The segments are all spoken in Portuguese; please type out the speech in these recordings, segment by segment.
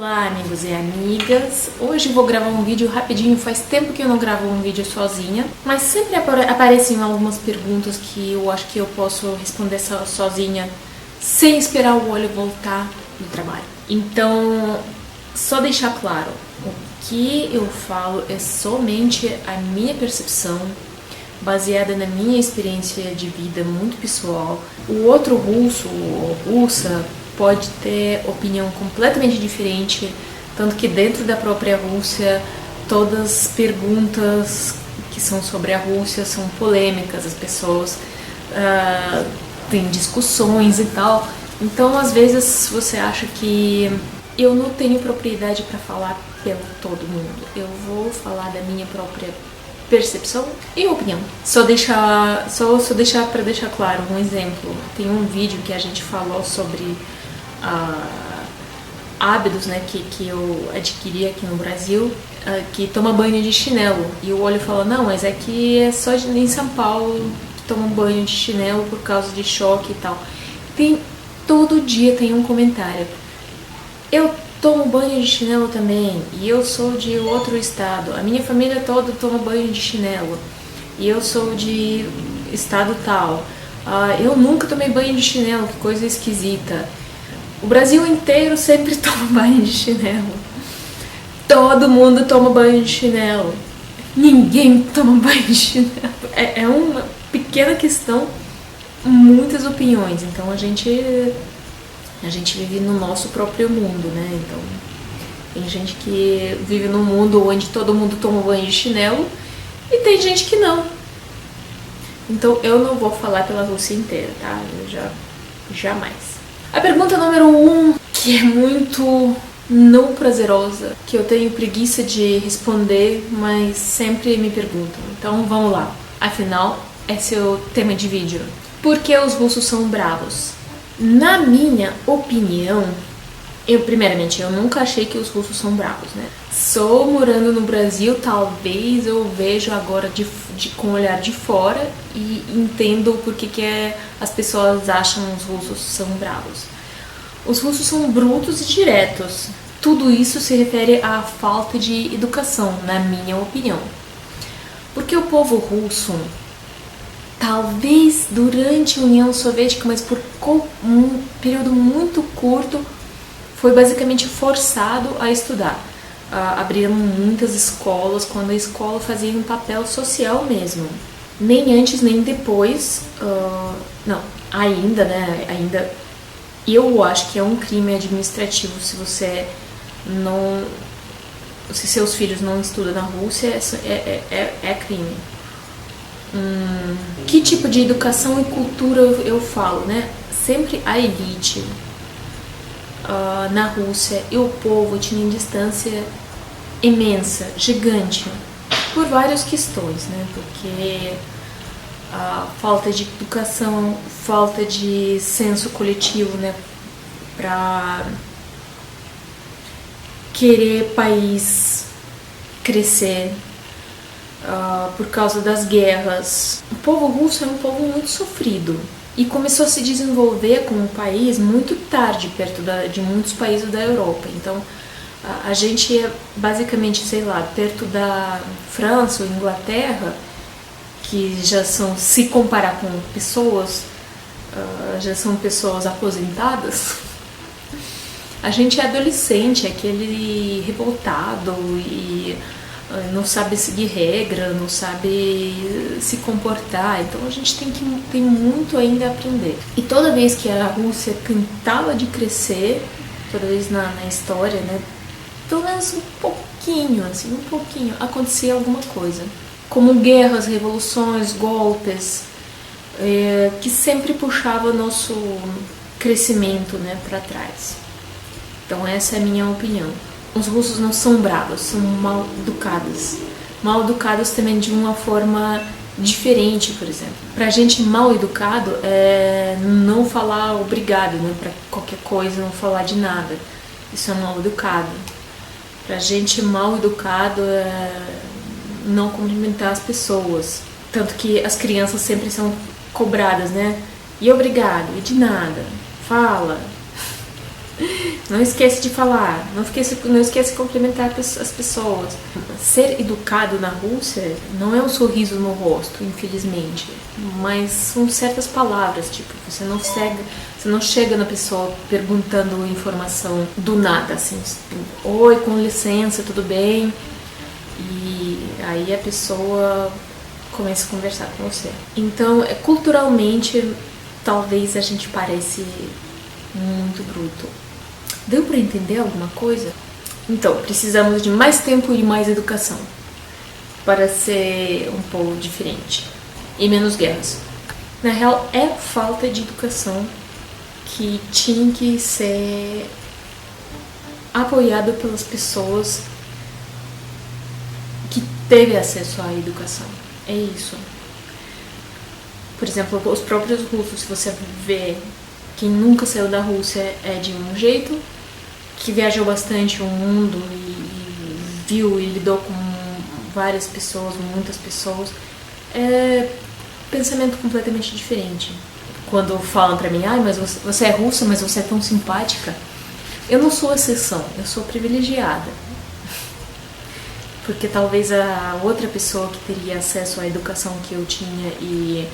Olá amigos e amigas, hoje vou gravar um vídeo rapidinho, faz tempo que eu não gravo um vídeo sozinha, mas sempre aparecem algumas perguntas que eu acho que eu posso responder sozinha, sem esperar o olho voltar do trabalho. Então, só deixar claro, o que eu falo é somente a minha percepção, baseada na minha experiência de vida muito pessoal. O outro russo ou russa pode ter opinião completamente diferente, tanto que dentro da própria Rússia todas as perguntas que são sobre a Rússia são polêmicas, as pessoas têm discussões e tal. Então às vezes você acha que eu não tenho propriedade para falar pelo todo mundo, eu vou falar da minha própria percepção e opinião. Só deixar para deixar claro um exemplo. Tem um vídeo que a gente falou sobre hábitos, né, que eu adquiri aqui no Brasil, que toma banho de chinelo. E o olho fala, não, mas aqui é só em São Paulo que toma banho de chinelo por causa de choque e tal. Todo dia tem um comentário. Eu tomo banho de chinelo também, e eu sou de outro estado, a minha família toda toma banho de chinelo, e eu sou de estado tal, eu nunca tomei banho de chinelo, que coisa esquisita. O Brasil inteiro sempre toma banho de chinelo, todo mundo toma banho de chinelo, ninguém toma banho de chinelo. É uma pequena questão, muitas opiniões, então a gente vive no nosso próprio mundo, né? Então, tem gente que vive num mundo onde todo mundo toma banho de chinelo e tem gente que não. Então, eu não vou falar pela Rússia inteira, tá? Jamais. A pergunta número 1, que é muito não prazerosa, que eu tenho preguiça de responder, mas sempre me perguntam. Então, vamos lá. Afinal, esse é o tema de vídeo. Por que os russos são bravos? Na minha opinião, primeiramente, eu nunca achei que os russos são bravos, né? Só morando no Brasil, talvez eu vejo agora com o olhar de fora e entendo por que as pessoas acham que os russos são bravos. Os russos são brutos e diretos. Tudo isso se refere à falta de educação, na minha opinião. Porque o povo russo, talvez durante a União Soviética, mas por um período muito curto, foi basicamente forçado a estudar. Abriram muitas escolas, quando a escola fazia um papel social mesmo. Nem antes, nem depois, ainda, eu acho que é um crime administrativo se seus filhos não estudam na Rússia, é crime. Que tipo de educação e cultura eu falo, né? Sempre a elite na Rússia e o povo tinham distância imensa, gigante, por várias questões, né? Porque falta de educação, falta de senso coletivo, né? Para querer país crescer. Por causa das guerras. O povo russo é um povo muito sofrido e começou a se desenvolver como um país muito tarde, perto de muitos países da Europa. Então, a gente é basicamente, perto da França ou Inglaterra, que já são, se comparar com pessoas, já são pessoas aposentadas. A gente é adolescente, aquele revoltado e não sabe seguir regra, não sabe se comportar, então a gente tem muito ainda a aprender. E toda vez que a Rússia tentava de crescer, toda vez na história, né, pelo menos um pouquinho, acontecia alguma coisa. Como guerras, revoluções, golpes, que sempre puxava nosso crescimento, né, para trás. Então essa é a minha opinião. Os russos não são bravos, são mal educados. Mal educados também de uma forma diferente, por exemplo. Pra gente mal educado é não falar obrigado, né? Pra qualquer coisa, não falar de nada. Isso é mal educado. Pra gente mal educado é não cumprimentar as pessoas. Tanto que as crianças sempre são cobradas, né? E obrigado, e de nada. Fala. Não esquece de falar, não esquece de cumprimentar as pessoas. Ser educado na Rússia não é um sorriso no rosto, infelizmente, mas são certas palavras, tipo, você não chega na pessoa perguntando informação do nada, assim, oi, com licença, tudo bem? E aí a pessoa começa a conversar com você. Então, culturalmente, talvez a gente pareça muito bruto. Deu para entender alguma coisa? Então, precisamos de mais tempo e mais educação para ser um povo diferente e menos guerras. Na real, é falta de educação que tinha que ser apoiada pelas pessoas que teve acesso à educação. É isso. Por exemplo, os próprios russos, se você vê, quem nunca saiu da Rússia é de um jeito, que viajou bastante o mundo e viu e lidou com várias pessoas, muitas pessoas, é pensamento completamente diferente. Quando falam pra mim, mas você é russa, mas você é tão simpática, eu não sou exceção, eu sou privilegiada. Porque talvez a outra pessoa que teria acesso à educação que eu tinha e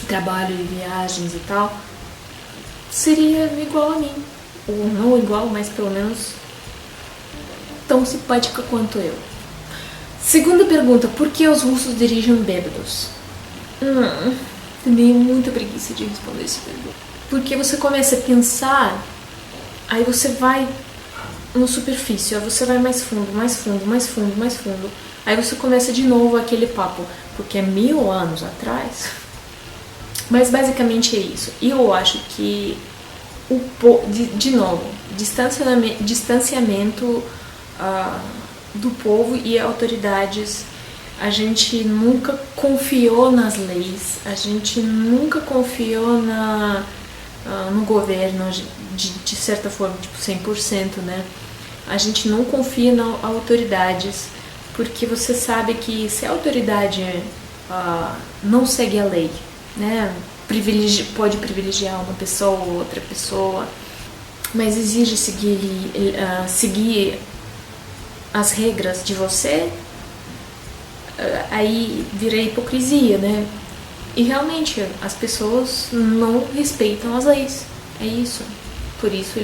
trabalho e viagens e tal, seria igual a mim. Ou não igual, mas pelo menos tão simpática quanto eu. Segunda pergunta, por que os russos dirigem bêbados? Tenho muita preguiça de responder essa pergunta. Porque você começa a pensar, aí você vai no superfície, aí você vai mais fundo, mais fundo, mais fundo, mais fundo. Aí você começa de novo aquele papo, porque é 1000 anos atrás. Mas basicamente é isso. E eu acho que, de novo, distanciamento do povo e autoridades. A gente nunca confiou nas leis, a gente nunca confiou no governo, de certa forma, tipo 100%, né? A gente não confia nas autoridades, porque você sabe que se a autoridade não segue a lei, né? Pode privilegiar uma pessoa ou outra pessoa, mas exige seguir as regras de você, aí vira hipocrisia, né? E realmente as pessoas não respeitam as leis, é isso. Por isso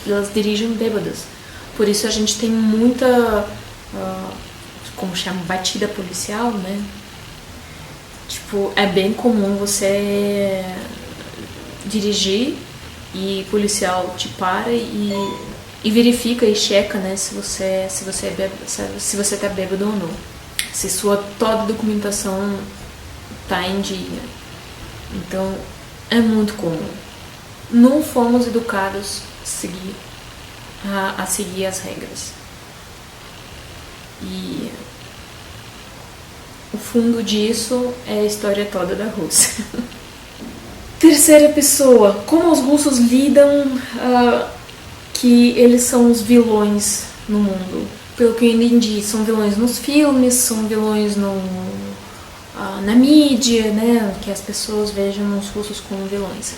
elas dirigem bêbadas. Por isso a gente tem muita, como chama, batida policial, né? Tipo, é bem comum você dirigir e o policial te para e verifica e checa, né, se você tá bêbado ou não. Se sua toda documentação tá em dia. Então, é muito comum. Não fomos educados a seguir as regras. E o fundo disso é a história toda da Rússia. Terceira pessoa, como os russos lidam que eles são os vilões no mundo? Pelo que eu entendi, são vilões nos filmes, são vilões na mídia, né? Que as pessoas vejam os russos como vilões.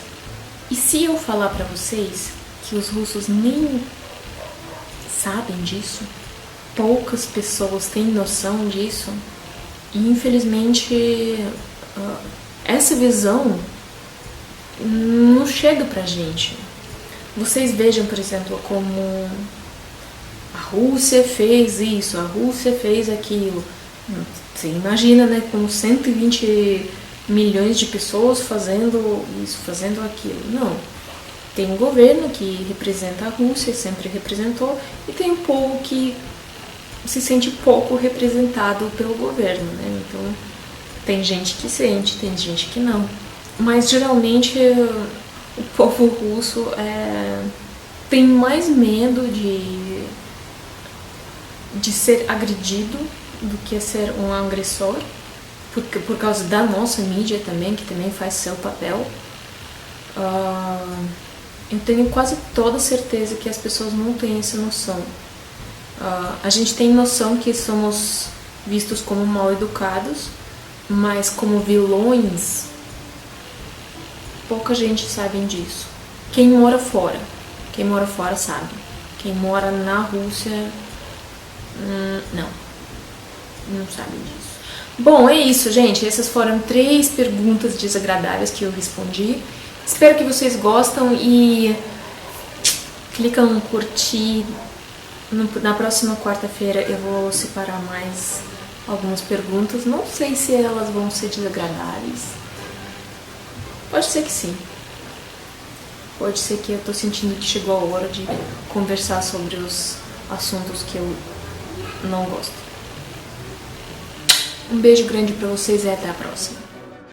E se eu falar pra vocês que os russos nem sabem disso, poucas pessoas têm noção disso, e infelizmente essa visão não chega pra gente. Vocês vejam, por exemplo, como a Rússia fez isso, a Rússia fez aquilo. Você imagina, né, com 120 milhões de pessoas fazendo isso, fazendo aquilo. Não. Tem um governo que representa a Rússia, sempre representou, e tem um povo que se sente pouco representado pelo governo, né? Então, tem gente que sente, tem gente que não. Mas, geralmente, o povo russo tem mais medo de ser agredido do que ser um agressor, por causa da nossa mídia também, que também faz seu papel. Eu tenho quase toda certeza que as pessoas não têm essa noção. A gente tem noção que somos vistos como mal educados, mas como vilões, pouca gente sabe disso. Quem mora fora, Quem mora fora sabe. Quem mora na Rússia, não sabe disso. Bom, é isso, gente. Essas foram 3 perguntas desagradáveis que eu respondi. Espero que vocês gostam e clica no curtir. Na próxima quarta-feira eu vou separar mais algumas perguntas. Não sei se elas vão ser desagradáveis. Pode ser que sim. Pode ser que eu tô sentindo que chegou a hora de conversar sobre os assuntos que eu não gosto. Um beijo grande pra vocês e até a próxima.